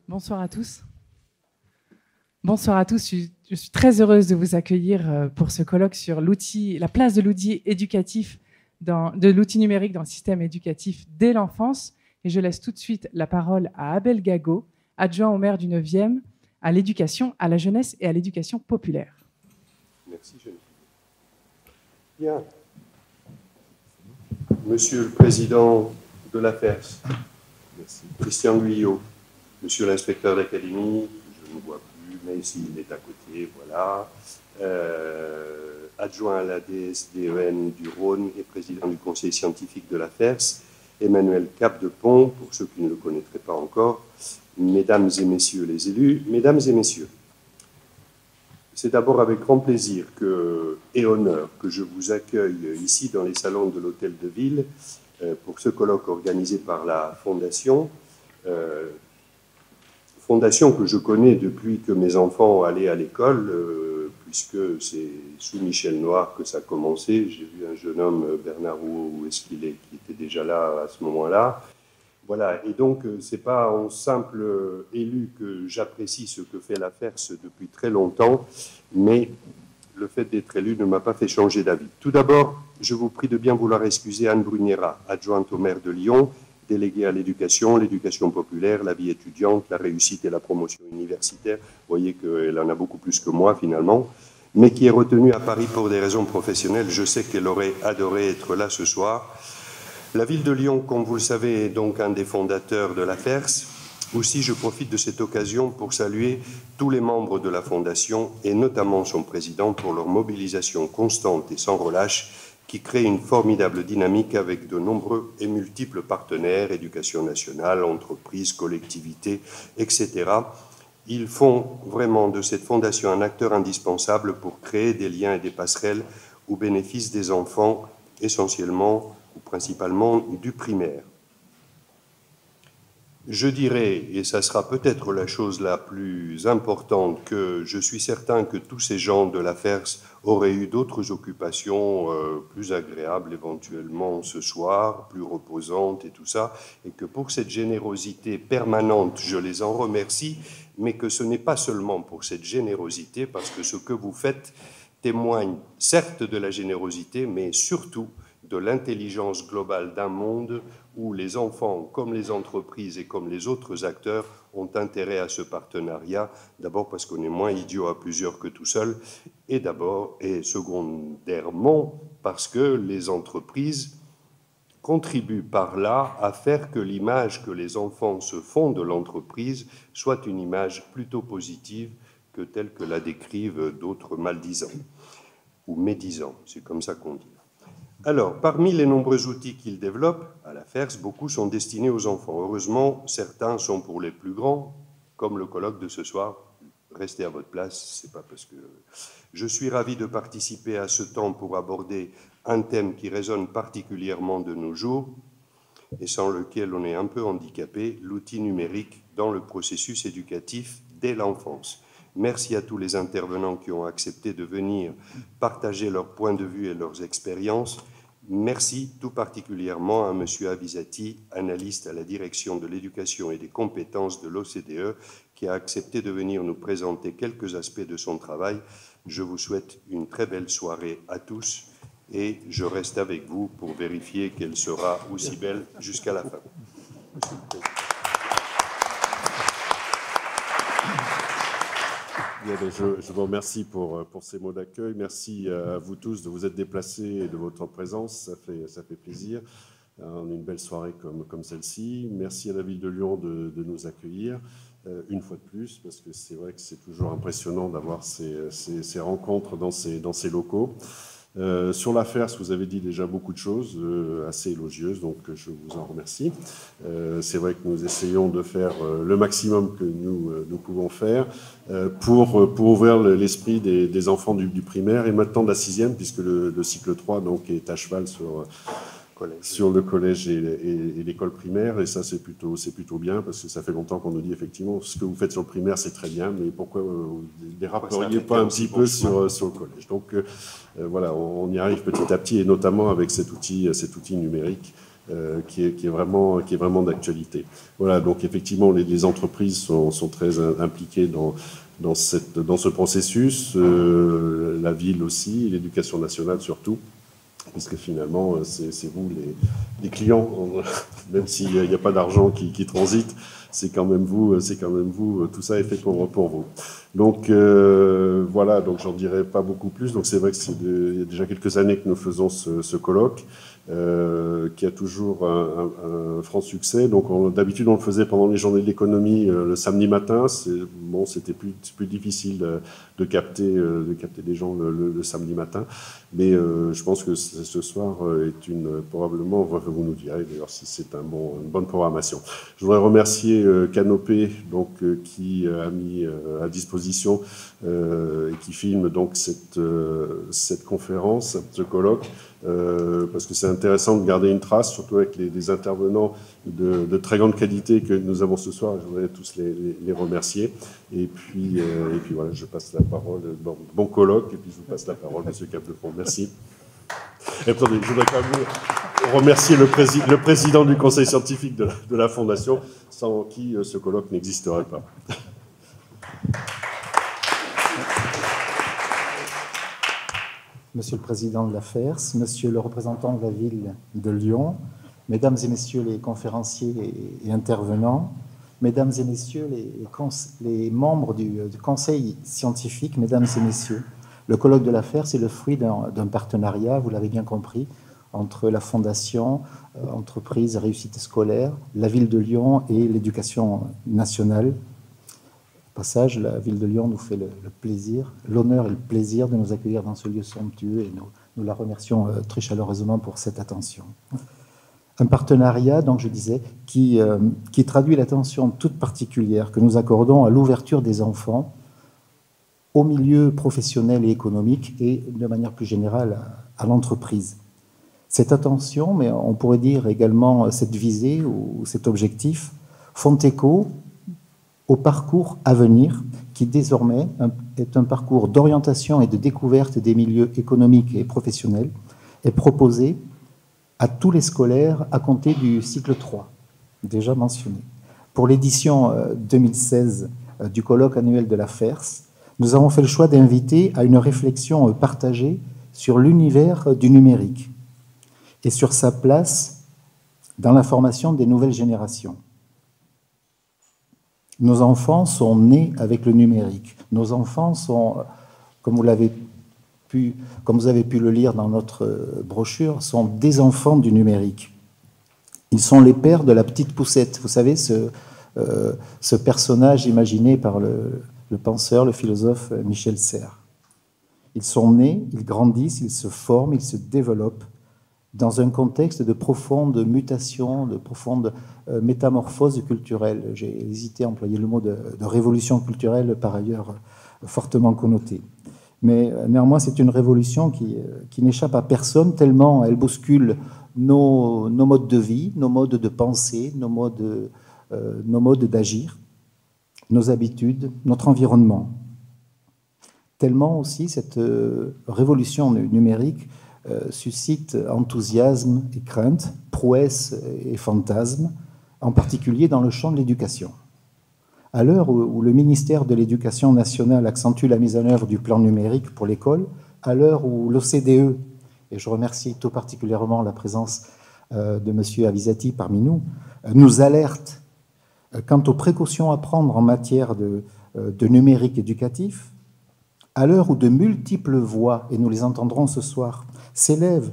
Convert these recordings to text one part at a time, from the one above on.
Bonsoir à tous. Bonsoir à tous. Je suis très heureuse de vous accueillir pour ce colloque sur la place de l'outil éducatif, de l'outil numérique dans le système éducatif dès l'enfance. Et je laisse tout de suite la parole à Abel Gago, adjoint au maire du 9e, à l'éducation, à la jeunesse et à l'éducation populaire. Merci, Geneviève. Bien. Monsieur le Président de la FERS, Christian Guyot, Monsieur l'inspecteur d'académie, je ne vois plus, mais s'il est à côté, voilà. Adjoint à la DSDEN du Rhône et président du conseil scientifique de la FERS, Emmanuel Capdepont, pour ceux qui ne le connaîtraient pas encore, mesdames et messieurs les élus, mesdames et messieurs, c'est d'abord avec grand plaisir et honneur que je vous accueille ici dans les salons de l'Hôtel de Ville pour ce colloque organisé par la Fondation. Fondation que je connais depuis que mes enfants allaient à l'école, puisque c'est sous Michel Noir que ça a commencé. J'ai vu un jeune homme, Bernard Rouault, où est-ce qu'il est, qui était déjà là à ce moment-là. Voilà, et donc c'est pas en simple élu que j'apprécie ce que fait la FERS depuis très longtemps, mais le fait d'être élu ne m'a pas fait changer d'avis. Tout d'abord, je vous prie de bien vouloir excuser Anne Bruniera, adjointe au maire de Lyon, déléguée à l'éducation populaire, la vie étudiante, la réussite et la promotion universitaire. Vous voyez qu'elle en a beaucoup plus que moi finalement, mais qui est retenue à Paris pour des raisons professionnelles. Je sais qu'elle aurait adoré être là ce soir. La ville de Lyon, comme vous le savez, est donc un des fondateurs de la FERS. Aussi, je profite de cette occasion pour saluer tous les membres de la Fondation et notamment son président pour leur mobilisation constante et sans relâche qui crée une formidable dynamique avec de nombreux et multiples partenaires, éducation nationale, entreprises, collectivités, etc. Ils font vraiment de cette fondation un acteur indispensable pour créer des liens et des passerelles au bénéfice des enfants, essentiellement ou principalement du primaire. Je dirais, et ça sera peut-être la chose la plus importante, que je suis certain que tous ces gens de la FERS auraient eu d'autres occupations plus agréables éventuellement ce soir, plus reposantes et tout ça, et que pour cette générosité permanente, je les en remercie, mais que ce n'est pas seulement pour cette générosité, parce que ce que vous faites témoigne certes de la générosité, mais surtout de l'intelligence globale d'un monde où les enfants, comme les entreprises et comme les autres acteurs, ont intérêt à ce partenariat, d'abord parce qu'on est moins idiot à plusieurs que tout seul, et d'abord et secondairement parce que les entreprises contribuent par là à faire que l'image que les enfants se font de l'entreprise soit une image plutôt positive que telle que la décrivent d'autres maldisants ou médisants, c'est comme ça qu'on dit. Alors, parmi les nombreux outils qu'ils développent, à la FERS, beaucoup sont destinés aux enfants. Heureusement, certains sont pour les plus grands, comme le colloque de ce soir. Restez à votre place, c'est pas parce que... Je suis ravi de participer à ce temps pour aborder un thème qui résonne particulièrement de nos jours et sans lequel on est un peu handicapé, l'outil numérique dans le processus éducatif dès l'enfance. Merci à tous les intervenants qui ont accepté de venir partager leurs points de vue et leurs expériences. Merci tout particulièrement à M. Avisati, analyste à la direction de l'éducation et des compétences de l'OCDE, qui a accepté de venir nous présenter quelques aspects de son travail. Je vous souhaite une très belle soirée à tous et je reste avec vous pour vérifier qu'elle sera aussi belle jusqu'à la fin. Je vous remercie pour ces mots d'accueil. Merci à vous tous de vous être déplacés et de votre présence. Ça fait plaisir. On a une belle soirée comme celle-ci. Merci à la ville de Lyon de nous accueillir une fois de plus, parce que c'est vrai que c'est toujours impressionnant d'avoir ces rencontres dans ces locaux. Sur la FERS, vous avez dit déjà beaucoup de choses assez élogieuses, donc je vous en remercie. C'est vrai que nous essayons de faire le maximum que nous pouvons faire pour ouvrir l'esprit des enfants du primaire et maintenant de la 6e, puisque le cycle 3 donc, est à cheval sur le collège et l'école primaire, et ça c'est plutôt bien, parce que ça fait longtemps qu'on nous dit effectivement ce que vous faites sur le primaire c'est très bien, mais pourquoi vous ne déraperiez pas un petit peu sur le collège. Donc voilà, on y arrive petit à petit, et notamment avec cet outil numérique qui est vraiment d'actualité. Voilà, donc effectivement, les entreprises sont très impliquées dans ce processus, la ville aussi, l'éducation nationale surtout, puisque finalement, c'est vous les clients, même s'il n'y a pas d'argent qui transite, c'est quand même vous, tout ça est fait pour vous. Donc voilà, donc j'en dirai pas beaucoup plus. Donc c'est vrai que il y a déjà quelques années que nous faisons ce colloque, qui a toujours un franc succès. Donc d'habitude on le faisait pendant les journées de l'économie le samedi matin. C'était plus difficile de capter les gens le samedi matin. Mais je pense que ce soir est probablement, vous nous direz d'ailleurs si c'est une bonne programmation. Je voudrais remercier Canopé, donc qui a mis à disposition et qui filme donc cette conférence, ce colloque, parce que c'est intéressant de garder une trace, surtout avec les intervenants de très grande qualité que nous avons ce soir. Je voudrais tous les remercier. Et puis voilà, je passe la parole. Bon colloque, et puis je vous passe la parole, Monsieur Capdepont. Merci. Et attendez, je voudrais quand même remercier le président du conseil scientifique de la Fondation, sans qui ce colloque n'existerait pas. Monsieur le président de la FERS, monsieur le représentant de la ville de Lyon, mesdames et messieurs les conférenciers et intervenants, mesdames et messieurs les membres du conseil scientifique, mesdames et messieurs, le colloque de la FERS est le fruit d'un partenariat, vous l'avez bien compris, entre la Fondation, entreprise réussite scolaire, la ville de Lyon et l'éducation nationale. Au passage, la ville de Lyon nous fait le plaisir, l'honneur et le plaisir de nous accueillir dans ce lieu somptueux et nous la remercions très chaleureusement pour cette attention. Un partenariat, donc je disais, qui traduit l'attention toute particulière que nous accordons à l'ouverture des enfants au milieu professionnel et économique et de manière plus générale à l'entreprise. Cette attention, mais on pourrait dire également cette visée ou cet objectif, font écho au parcours à venir, qui désormais est un parcours d'orientation et de découverte des milieux économiques et professionnels, est proposé à tous les scolaires à compter du cycle 3, déjà mentionné. Pour l'édition 2016 du colloque annuel de la FERS, nous avons fait le choix d'inviter à une réflexion partagée sur l'univers du numérique et sur sa place dans la formation des nouvelles générations. Nos enfants sont nés avec le numérique. Nos enfants sont, comme vous avez pu le lire dans notre brochure, sont des enfants du numérique. Ils sont les pères de la petite poussette. Vous savez, ce personnage imaginé par le penseur, le philosophe Michel Serres. Ils sont nés, ils grandissent, ils se forment, ils se développent dans un contexte de profonde mutation, de profonde métamorphose culturelle. J'ai hésité à employer le mot de révolution culturelle, par ailleurs fortement connoté. Mais néanmoins, c'est une révolution qui n'échappe à personne, tellement elle bouscule nos modes de vie, nos modes de pensée, nos modes d'agir, nos habitudes, notre environnement. Tellement aussi cette révolution numérique suscite enthousiasme et crainte, prouesse et fantasme, en particulier dans le champ de l'éducation. À l'heure où le ministère de l'Éducation nationale accentue la mise en œuvre du plan numérique pour l'école, à l'heure où l'OCDE, et je remercie tout particulièrement la présence de M. Avisati parmi nous, nous alerte quant aux précautions à prendre en matière de numérique éducatif, à l'heure où de multiples voix, et nous les entendrons ce soir, s'élèvent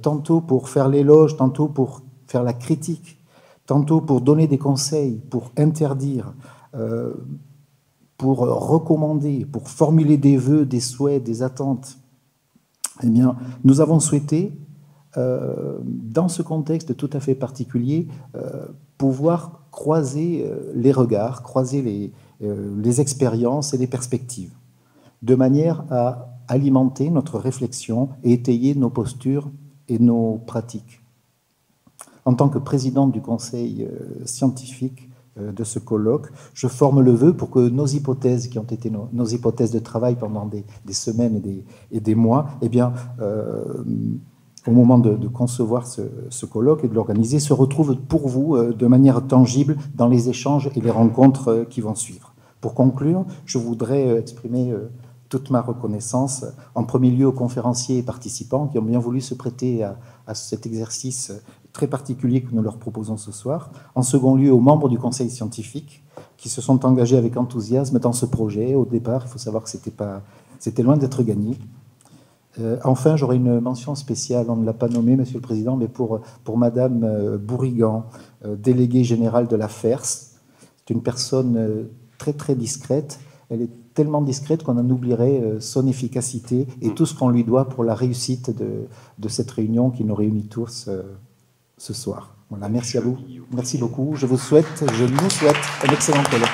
tantôt pour faire l'éloge, tantôt pour faire la critique, tantôt pour donner des conseils, pour interdire, pour recommander, pour formuler des vœux, des souhaits, des attentes. Eh bien, nous avons souhaité, dans ce contexte tout à fait particulier, pouvoir croiser les regards, croiser les expériences et les perspectives, de manière à alimenter notre réflexion et étayer nos postures et nos pratiques. En tant que présidente du conseil scientifique de ce colloque, je forme le vœu pour que nos hypothèses, qui ont été nos hypothèses de travail pendant des semaines et des mois, eh bien, au moment de concevoir ce colloque et de l'organiser, se retrouvent pour vous de manière tangible dans les échanges et les rencontres qui vont suivre. Pour conclure, je voudrais exprimer toute ma reconnaissance, en premier lieu aux conférenciers et participants qui ont bien voulu se prêter à cet exercice très particulier que nous leur proposons ce soir. En second lieu, aux membres du conseil scientifique qui se sont engagés avec enthousiasme dans ce projet. Au départ, il faut savoir que c'était loin d'être gagné. Enfin, j'aurais une mention spéciale, on ne l'a pas nommée, Monsieur le Président, mais pour Madame Bourrigan, déléguée générale de la FERS. C'est une personne très très discrète. Elle est tellement discrète qu'on en oublierait son efficacité et tout ce qu'on lui doit pour la réussite de cette réunion qui nous réunit tous ce soir. Voilà, merci à vous. Merci beaucoup. Je nous souhaite un excellent colloque.